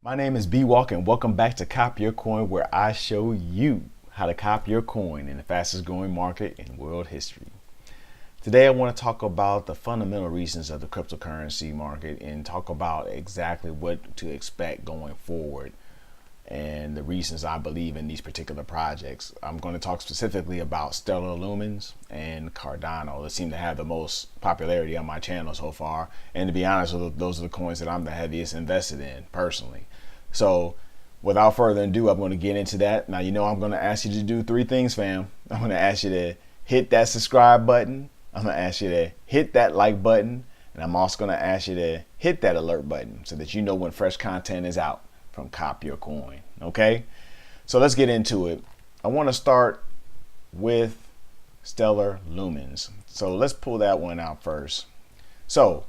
My name is B Walk and welcome back to Cop Your Coin, where I show you how to cop your coin in the fastest growing market in world history. Today I want to talk about the fundamental reasons of the cryptocurrency market and talk about exactly what to expect going forward and the reasons I believe in these particular projects. I'm going to talk specifically about Stellar Lumens and Cardano that seem to have the most popularity on my channel so far. And to be honest, those are the coins that I'm the heaviest invested in personally. So without further ado, I'm going to get into that. Now, you know, I'm going to ask you to do three things, fam. I'm going to ask you to hit that subscribe button. I'm going to ask you to hit that like button. And I'm also going to ask you to hit that alert button so that you know when fresh content is out from Cop Your Coin. Okay, so let's get into it. I want to start with Stellar Lumens. So let's pull that one out first. So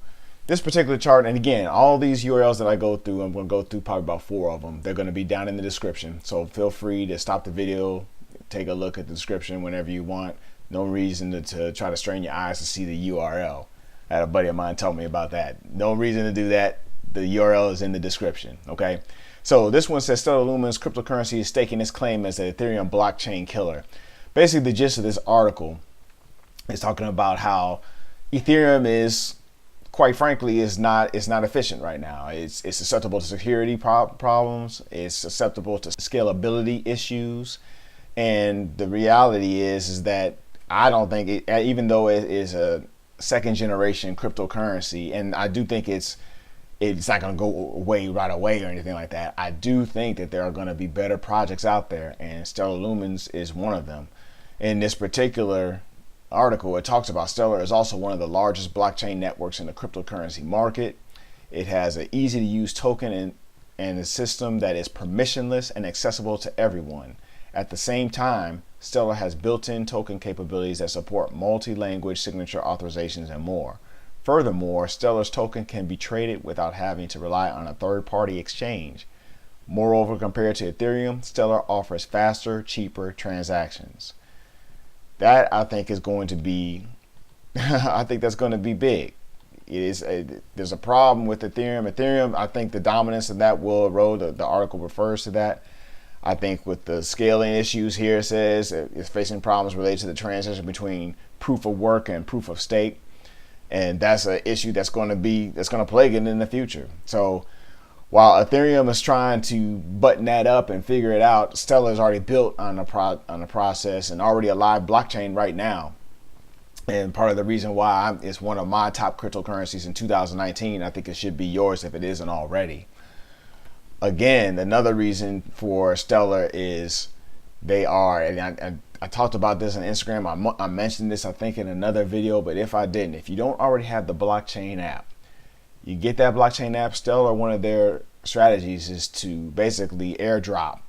this particular chart, and again, all these URLs that I go through, I'm going to go through probably about 4 of them. They're going to be down in the description. So feel free to stop the video, take a look at the description whenever you want. No reason to try to strain your eyes to see the URL. I had a buddy of mine tell me about that. No reason to do that. The URL is in the description. Okay. So this one says Stellar Lumens cryptocurrency is staking its claim as the Ethereum blockchain killer. Basically, the gist of this article is talking about how Ethereum is, quite frankly, is not efficient right now. It's susceptible to security problems. It's susceptible to scalability issues. And the reality is that I don't think it, even though it is a second generation cryptocurrency, and I do think it's not going to go away right away or anything like that. I do think that there are going to be better projects out there, and Stellar Lumens is one of them. In this particular article, it talks about Stellar is also one of the largest blockchain networks in the cryptocurrency market. It has an easy to use token and a system that is permissionless and accessible to everyone. At the same time, Stellar has built-in token capabilities that support multi-language signature authorizations and more. Furthermore, Stellar's token can be traded without having to rely on a third-party exchange. Moreover, compared to Ethereum, Stellar offers faster, cheaper transactions. That I think is going to be, I think that's going to be big. There's a problem with Ethereum. Ethereum, I think the dominance of that will erode. The article refers to that. I think with the scaling issues here, it says it's facing problems related to the transition between proof of work and proof of stake. And that's an issue that's going to plague it in the future. So while Ethereum is trying to button that up and figure it out, Stellar is already built on the process and already a live blockchain right now. And part of the reason why it's one of my top cryptocurrencies in 2019, I think it should be yours if it isn't already. Again, another reason for Stellar is they are, and I talked about this on Instagram. I mentioned this, I think, in another video, but if I didn't, if you don't already have the blockchain app, you get that blockchain app. Stellar, one of their strategies is to basically airdrop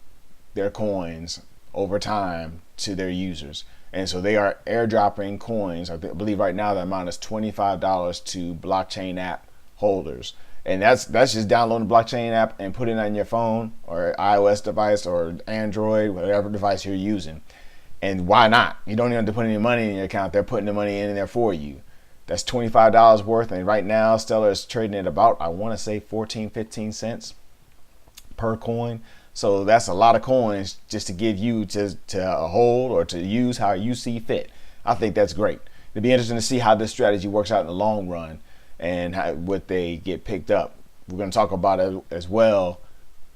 their coins over time to their users. And so they are airdropping coins. I believe right now the amount is $25 to blockchain app holders. And that's just downloading the blockchain app and putting it on your phone or iOS device or Android, whatever device you're using. And why not? You don't even have to put any money in your account. They're putting the money in there for you. That's $25 worth. And right now, Stellar is trading at about, I want to say 14, 15 cents per coin. So that's a lot of coins just to give you to hold or to use how you see fit. I think that's great. It'll be interesting to see how this strategy works out in the long run and what they get picked up. We're going to talk about it as well,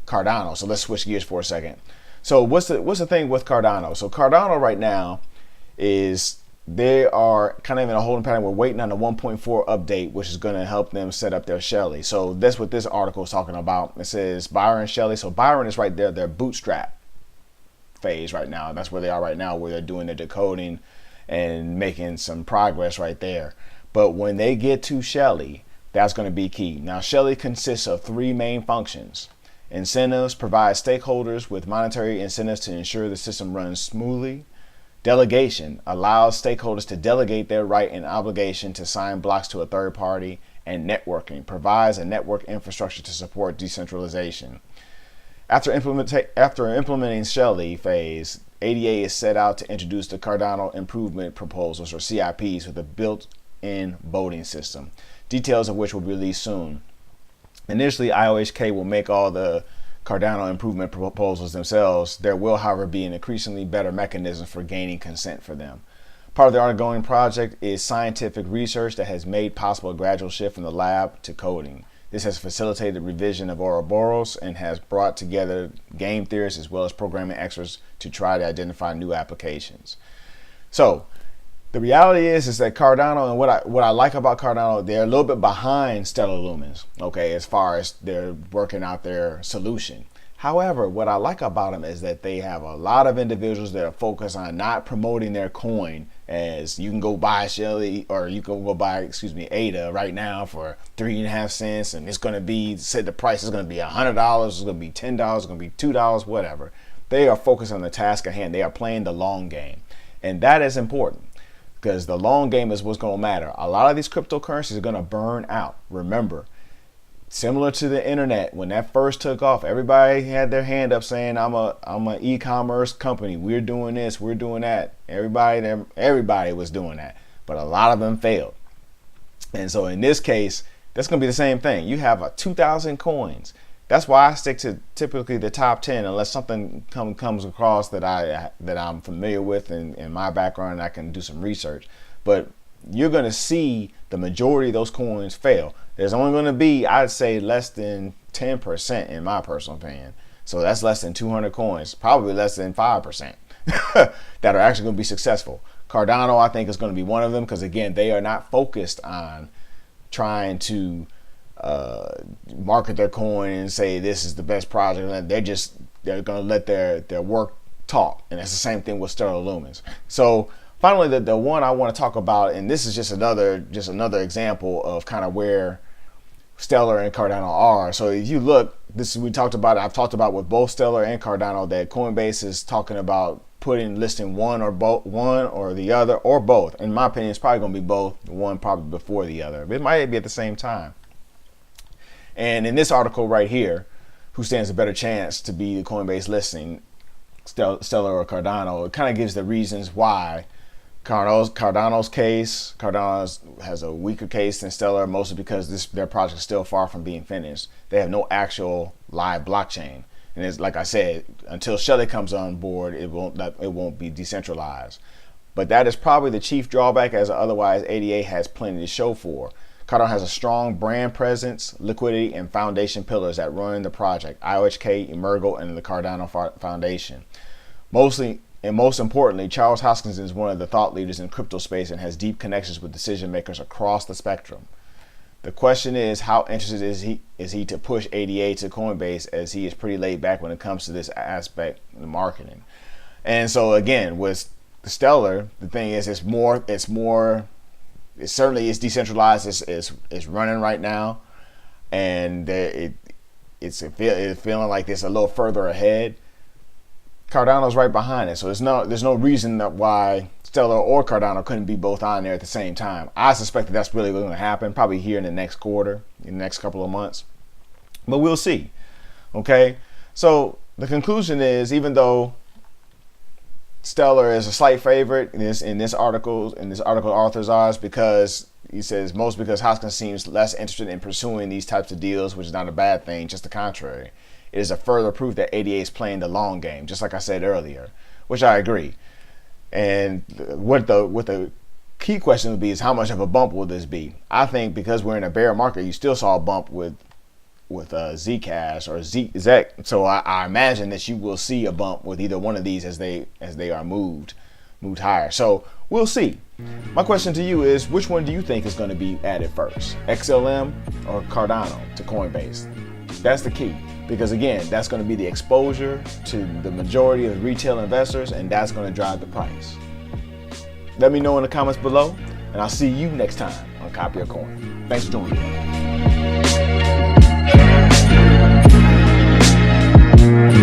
Cardano. So let's switch gears for a second. So what's the thing with Cardano? So Cardano right now they are kind of in a holding pattern. We're waiting on the 1.4 update, which is going to help them set up their Shelley. So that's what this article is talking about. It says Byron Shelley. So Byron is right there, their bootstrap phase right now. That's where they are right now, where they're doing the decoding and making some progress right there. But when they get to Shelley, that's going to be key. Now, Shelley consists of 3 main functions. Incentives provide stakeholders with monetary incentives to ensure the system runs smoothly. Delegation allows stakeholders to delegate their right and obligation to sign blocks to a third party. And networking provides a network infrastructure to support decentralization. After implementing Shelley phase, ADA is set out to introduce the Cardano Improvement Proposals, or CIPs, with a built-in voting system, details of which will be released soon. Initially, IOHK will make all the Cardano improvement proposals themselves, there will, however, be an increasingly better mechanism for gaining consent for them. Part of the ongoing project is scientific research that has made possible a gradual shift from the lab to coding. This has facilitated revision of Ouroboros and has brought together game theorists as well as programming experts to try to identify new applications. So the reality is that Cardano, and what I like about Cardano, they're a little bit behind Stellar Lumens, okay, as far as they're working out their solution. However, what I like about them is that they have a lot of individuals that are focused on not promoting their coin as you can go buy Shelley, or you can go buy, ADA right now for 3.5 cents, and it's going to be, said the price is going to be $100, it's going to be $10, it's going to be $2, whatever. They are focused on the task at hand. They are playing the long game, and that is important because the long game is what's going to matter. A lot of these cryptocurrencies are going to burn out. Remember, similar to the internet, when that first took off, everybody had their hand up saying, I'm a e-commerce company. We're doing this, we're doing that. Everybody was doing that, but a lot of them failed. And so in this case, that's going to be the same thing. You have 2,000 coins. That's why I stick to typically the top 10, unless something comes across that I'm familiar with in my background and I can do some research. But you're going to see the majority of those coins fail. There's only going to be, I'd say, less than 10% in my personal opinion. So that's less than 200 coins, probably less than 5% that are actually going to be successful. Cardano, I think, is going to be one of them because, again, they are not focused on trying to market their coin and say this is the best project. They're going to let their work talk. And that's the same thing with Stellar Lumens. So finally, the one I want to talk about, and this is just another example of kind of where Stellar and Cardano are. So if you look, I've talked about with both Stellar and Cardano that Coinbase is talking about listing one or the other, or both. In my opinion, it's probably going to be both, one probably before the other. But it might be at the same time. And in this article right here, who stands a better chance to be the Coinbase listing, Stellar or Cardano? It kind of gives the reasons why. Cardano's case, Cardano has a weaker case than Stellar, mostly because their project is still far from being finished. They have no actual live blockchain, and it's like I said, until Shelley comes on board, it won't be decentralized. But that is probably the chief drawback, as otherwise ADA has plenty to show for. Cardano has a strong brand presence, liquidity, and foundation pillars that run the project: IOHK, Emergo, and the Cardano Foundation. Most importantly, Charles Hoskinson is one of the thought leaders in crypto space and has deep connections with decision makers across the spectrum. The question is, how interested is he to push ADA to Coinbase, as he is pretty laid back when it comes to this aspect of marketing. And so again, with Stellar, the thing is, it certainly is decentralized. It's running right now, and it's feeling like it's a little further ahead. Cardano's right behind it, so there's no reason why Stellar or Cardano couldn't be both on there at the same time. I suspect that's really going to happen, probably here in the next quarter, in the next couple of months, but we'll see. Okay, so the conclusion is, even though Stellar is a slight favorite in this article authors are, because he says most because Hoskins seems less interested in pursuing these types of deals, which is not a bad thing, just the contrary. It is a further proof that ADA is playing the long game, just like I said earlier, which I agree. And what the key question would be is, how much of a bump will this be? I think because we're in a bear market, you still saw a bump with Zcash or ZEC. So I imagine that you will see a bump with either one of these as they are moved higher. So we'll see. My question to you is, which one do you think is going to be added first, XLM or Cardano to Coinbase? That's the key, because again, that's going to be the exposure to the majority of retail investors, and that's going to drive the price. Let me know in the comments below, and I'll see you next time on Copy Your Coin. Thanks for joining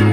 me.